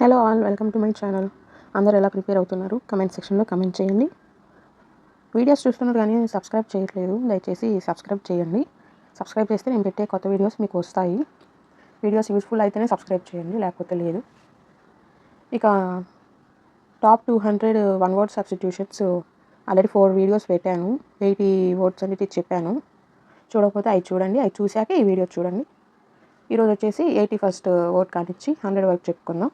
Hello all, welcome to my channel. అందరూ ఎలా prepare అవుతున్నారు? కమెంట్ సెక్షన్లో కమెంట్ చేయండి. వీడియోస్ చూస్తున్నారు కానీ సబ్స్క్రైబ్ చేయట్లేదు, దయచేసి సబ్స్క్రైబ్ చేయండి. సబ్స్క్రైబ్ చేస్తే నేను పెట్టే కొత్త వీడియోస్ మీకు వస్తాయి. వీడియోస్ యూస్ఫుల్ అయితేనే సబ్స్క్రైబ్ చేయండి, లేకపోతే లేదు. ఇక top 200 one word substitutions already 4 videos పెట్టాను. 80 వర్డ్స్ అనేది చెప్పాను. చూడకపోతే అవి చూడండి, అవి చూశాక ఈ వీడియో చూడండి. ఈరోజు వచ్చేసి 81st వర్డ్ కానిచ్చి 100 వరకు చెప్పుకుందాం.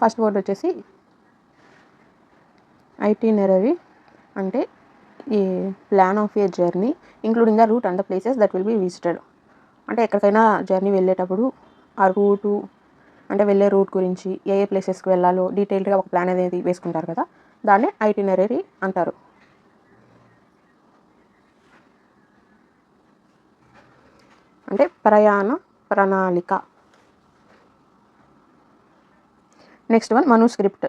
ఫస్ట్ వర్డ్ వచ్చేసి ఐటినరీ, అంటే ఈ plan of A journey including the route and the places that will be visited. అంటే ఎక్కడికైనా జర్నీ వెళ్ళేటప్పుడు ఆ రూటు, అంటే వెళ్ళే రూట్ గురించి ఏ ఏ ప్లేసెస్కి వెళ్ళాలో డీటెయిల్డ్గా ఒక ప్లాన్ అనేది వేసుకుంటారు కదా, దాన్ని ఐటినరీ అంటారు. అంటే ప్రయాణ ప్రణాళిక. Next one manuscript,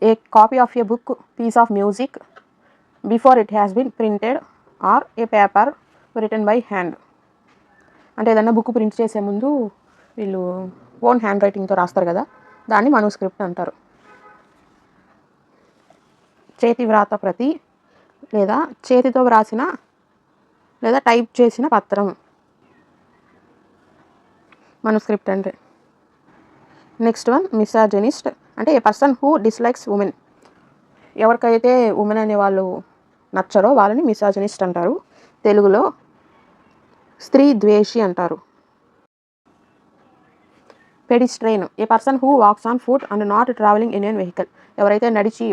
a copy of a book, piece of music before it has been printed or a paper written by hand. అంటే ఏదన్నా బుక్ ప్రింట్ చేసే ముందు వీళ్ళు ఓన్ హ్యాండ్ రైటింగ్తో రాస్తారు కదా, దాన్ని manuscript అంటారు. చేతి వ్రాత ప్రతి లేదా చేతితో వ్రాసిన లేదా టైప్ చేసిన పత్రం manuscript అంటే. నెక్స్ట్ వన్ మిసాజినిస్ట్, అంటే ఏ పర్సన్ హూ డిస్లైక్స్ ఉమెన్. ఎవరికైతే ఉమెన్ అనే వాళ్ళు నచ్చరో వాళ్ళని మిసాజినిస్ట్ అంటారు. తెలుగులో స్త్రీ ద్వేషి అంటారు. Pedestrian, a person who walks on foot and not travelling in an vehicle. ఎవరైతే నడిచి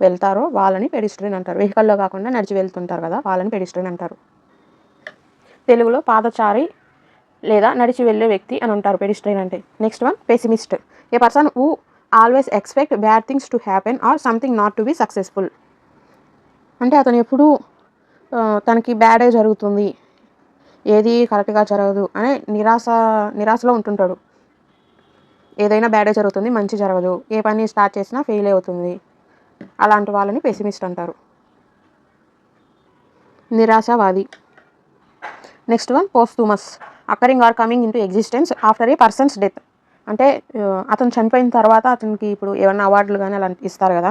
వెళ్తారో వాళ్ళని పెడిస్ట్రైన్ అంటారు. వెహికల్లో కాకుండా నడిచి వెళ్తుంటారు కదా, వాళ్ళని పెడిస్ట్రైన్ అంటారు. తెలుగులో పాదచారి లేదా నడిచి వెళ్ళే వ్యక్తి అని అంటారు పెడిస్ట్రైన్ అంటే. Next one pessimist, A person who always expect bad things to happen or something not to be successful. అంటే అతను ఎప్పుడూ తనకి బ్యాడే జరుగుతుంది, ఏది కరెక్ట్గా జరగదు అనే నిరాశలో ఉంటుంటాడు. ఏదైనా బ్యాడే జరుగుతుంది, మంచి జరగదు, ఏ పని స్టార్ట్ చేసినా ఫెయిల్ అవుతుంది, అలాంటి వాళ్ళని పెసిమిస్ట్ అంటారు, నిరాశావాది. Next one posthumous, occurring or coming into existence after a person's death. అంటే అతను చనిపోయిన తర్వాత అతనికి ఇప్పుడు ఏమన్నా అవార్డులు కానీ అలా ఇస్తారు కదా,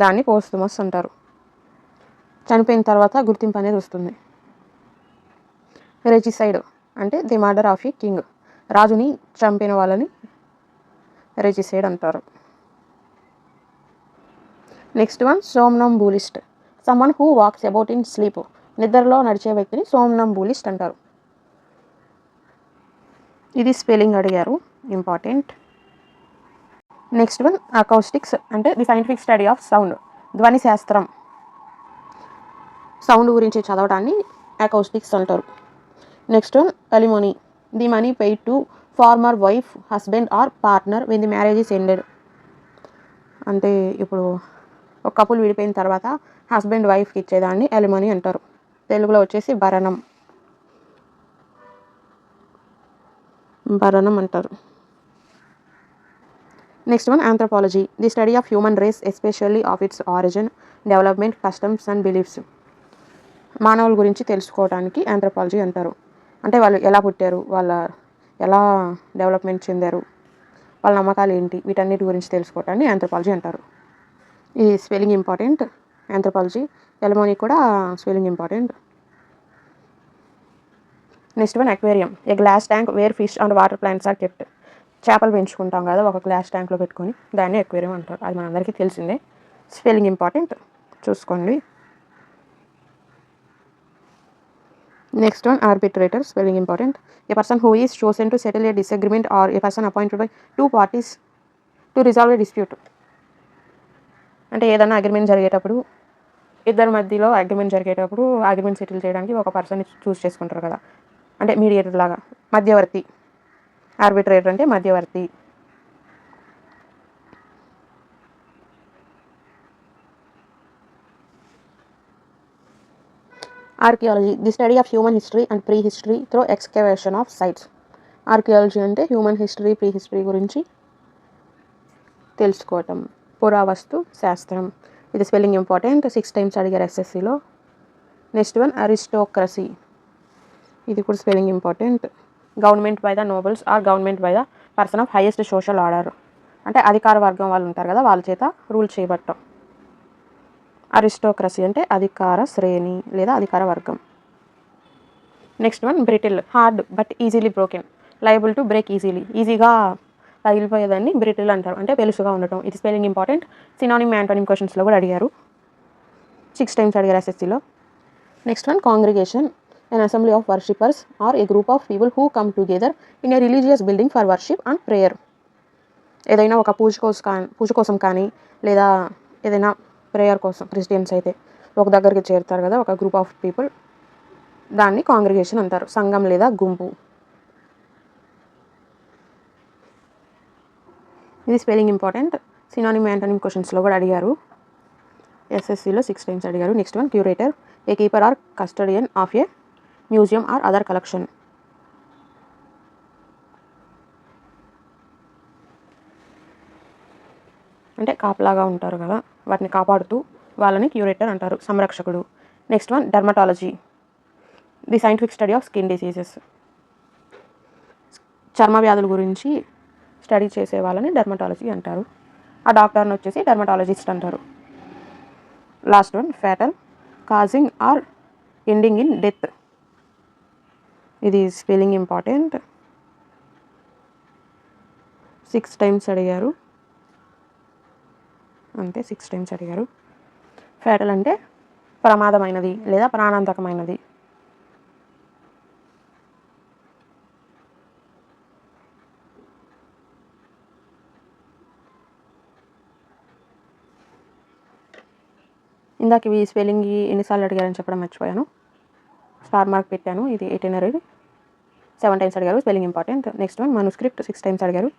దాన్ని పోస్టూమస్ అంటారు. చనిపోయిన తర్వాత గుర్తింపు అనేది వస్తుంది. రెజిసైడ్, అంటే the murder of a king. రాజుని చంపిన వాళ్ళని రెజిసైడ్ అంటారు. Next one somnambulist, someone who walks about in sleep. నిద్రలో నడిచే వ్యక్తిని సోమ్నంబూలిస్ట్ అంటారు. ఇది స్పెల్లింగ్ అడిగారు, ఇంపార్టెంట్. నెక్స్ట్ వన్ అకౌస్టిక్స్, అంటే the scientific study of sound. ధ్వని శాస్త్రం, సౌండ్ గురించి చదవడాన్ని అకౌస్టిక్స్ అంటారు. Next one alimony, the money paid to former wife, husband or partner when the marriage is ended. అంటే ఇప్పుడు ఒక కపుల్ విడిపోయిన తర్వాత హస్బెండ్ వైఫ్కి ఇచ్చేదాన్ని అలిమోనీ అంటారు. తెలుగులో వచ్చేసి భరణం అంటారు. Next one anthropology, the study of human race especially of its origin, development, customs and beliefs. మానవుల గురించి తెలుసుకోవడానికి ఆంథ్రోపాలజీ అంటారు. అంటే వాళ్ళు ఎలా పుట్టారు, ఎలా డెవలప్మెంట్ చెందారు, వాళ్ళ నమ్మకాలు ఏంటి, వీటన్నిటి గురించి తెలుసుకోవటాన్ని ఆంథ్రోపాలజీ అంటారు. ఈ స్పెల్లింగ్ ఇంపార్టెంట్. ఆంథ్రోపాలజీ, ఎలిమోనీ కూడా spelling important. Next one aquarium, a glass tank where fish and water plants are kept. చేపలు పెంచుకుంటాం కదా ఒక గ్లాస్ ట్యాంక్లో పెట్టుకొని, దాన్ని అక్వేరియం అంటారు. అది మనందరికీ తెలిసిందే, స్పెల్లింగ్ ఇంపార్టెంట్, చూసుకోండి. Next one arbitrator, spelling important. A person who is chosen to settle a disagreement or a person appointed by two parties to resolve a dispute. అంటే ఏదైనా అగ్రిమెంట్ జరిగేటప్పుడు, ఇద్దరి మధ్యలో అగ్రిమెంట్ జరిగేటప్పుడు అగ్రిమెంట్ సెటిల్ చేయడానికి ఒక person choose చేసుకుంటారు కదా, అంటే మీడియేటర్ లాగా, మధ్యవర్తి. ఆర్బిట్రేటర్ అంటే మధ్యవర్తి. Archaeology, the study of human history and pre history through excavation of sites. Archaeology అంటే హ్యూమన్ హిస్టరీ, ప్రీ హిస్టరీ గురించి తెలుసుకోవటం, పురావస్తు శాస్త్రం. ఇది స్పెల్లింగ్ ఇంపార్టెంట్, 6 times అడిగారు ఎస్ఎస్సిలో. నెక్స్ట్ వన్ అరిస్టోక్రసీ, ఇది కూడా spelling important. Government by the nobles or government by the person of highest social order, అంటే అధికార వర్గం వాళ్ళు ఉంటారు కదా, వాళ్ళ చేత రూల్ చేయబట్టం. అరిస్టోక్రసీ అంటే అధికార శ్రేణి లేదా అధికార వర్గం. Next one brittle, hard but easily broken, liable to break easily, ఈజీగా పగిలిపోయేదాన్ని బ్రిటిల్ అంటారు, అంటే పెలుసుగా ఉండటం. ఇది స్పెల్లింగ్ ఇంపార్టెంట్. సినానిమ్ యాంటోనిమ్ క్వశ్చన్స్లో కూడా అడిగారు, 6 times అడిగారు SSCలో. Next one congregation, an assembly of worshippers or a group of people who come together in a religious building for worship and prayer. ఏదైనా ఒక పూజ కోసం కానీ లేదా ఏదైనా ప్రేయర్ కోసం క్రిస్టియన్స్ అయితే ఒక దగ్గరికి చేరుతారు కదా, ఒక గ్రూప్ ఆఫ్ పీపుల్, దాన్ని కాంగ్రిగేషన్ అంటారు, సంఘం లేదా గుంపు. ఇది స్పెల్లింగ్ ఇంపార్టెంట్. సినానిమ్ యాంటోనిమ్ క్వశ్చన్స్లో కూడా అడిగారు, SSCలో 6 times అడిగారు. Next one curator, a keeper or custodian of a museum or other collection. అంటే కాపలాగా ఉంటారు కదా, వాటిని కాపాడుతూ వాళ్ళని క్యూరేటర్ అంటారు, సంరక్షకుడు. Next one dermatology, the scientific study of skin diseases, చర్మ వ్యాధుల గురించి స్టడీ చేసే వాళ్ళని డర్మటాలజీ అంటారు. ఆ డాక్టర్ని వచ్చేసి డర్మటాలజిస్ట్ అంటారు. Last one fatal, causing or ending in death. ఇది స్పెల్లింగ్ ఇంపార్టెంట్. 6 times అడిగారు, అంతే 6 times అడిగారు. ఫ్యాటల్ అంటే ప్రమాదమైనది లేదా ప్రాణాంతకమైనది. ఇందాక ఇవి స్పెల్లింగ్ ఎన్నిసార్లు అడిగారని చెప్పడం మర్చిపోయాను, స్టార్ మార్క్ పెట్టాను. ఇది 18 7 times అడిగారు, spelling important. Next one manuscript, 6 times అడిగారు.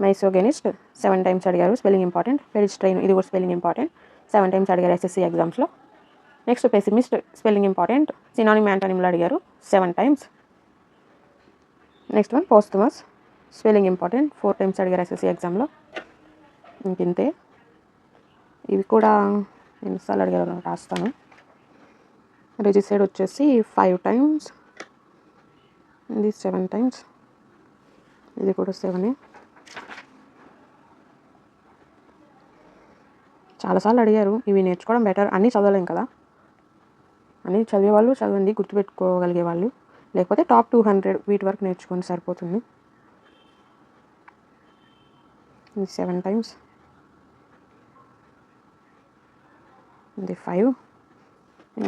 మైసోగెనిస్ట్ 7 times అడిగారు, స్పెల్లింగ్ ఇంపార్టెంట్. పెరిస్ట్రైన్, ఇది కూడా స్పెల్లింగ్ ఇంపార్టెంట్, 7 times అడిగారు SSC ఎగ్జామ్స్లో. Next pessimist, spelling important. Synonym యాంటోనిమ్లో అడిగారు 7 times. Next one posthumous, spelling important, 4 times అడిగారు SSC ఎగ్జామ్లో. ఇంతే. ఇవి కూడా ఎన్నిసార్లు అడిగారు రాస్తాను. రిజిసైడ్ వచ్చేసి 5 times, ఇది 7 times, ఇది కూడా 7. చాలాసార్లు అడిగారు. ఇవి నేర్చుకోవడం బెటర్, అన్నీ చదవలేం కదా, అన్నీ చదివేవాళ్ళు చదవండి, గుర్తుపెట్టుకోగలిగే వాళ్ళు, లేకపోతే టాప్ 200 వీటి వరకు నేర్చుకొని సరిపోతుంది. ఇది 7 times, ఇది 5.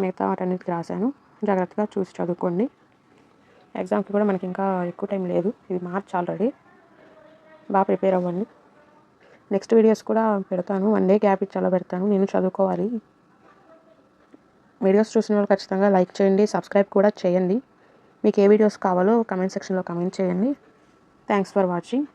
మిగతా వాటన్నిటికి రాశాను, జాగ్రత్తగా చూసి చదువుకోండి. ఎగ్జామ్కి కూడా మనకి ఇంకా ఎక్కువ టైం లేదు, ఇది మార్చ్ ఆల్రెడీ, బాగా ప్రిపేర్ అవ్వండి. నెక్స్ట్ వీడియోస్ కూడా పెడతాను, 1 day గ్యాప్ ఇచ్చి అలా పెడతాను, నేను చదువుకోవాలి. వీడియోస్ చూసిన వాళ్ళు ఖచ్చితంగా లైక్ చేయండి, సబ్స్క్రైబ్ కూడా చేయండి. మీకు ఏ వీడియోస్ కావాలో కమెంట్ సెక్షన్లో కమెంట్ చేయండి. Thanks for watching.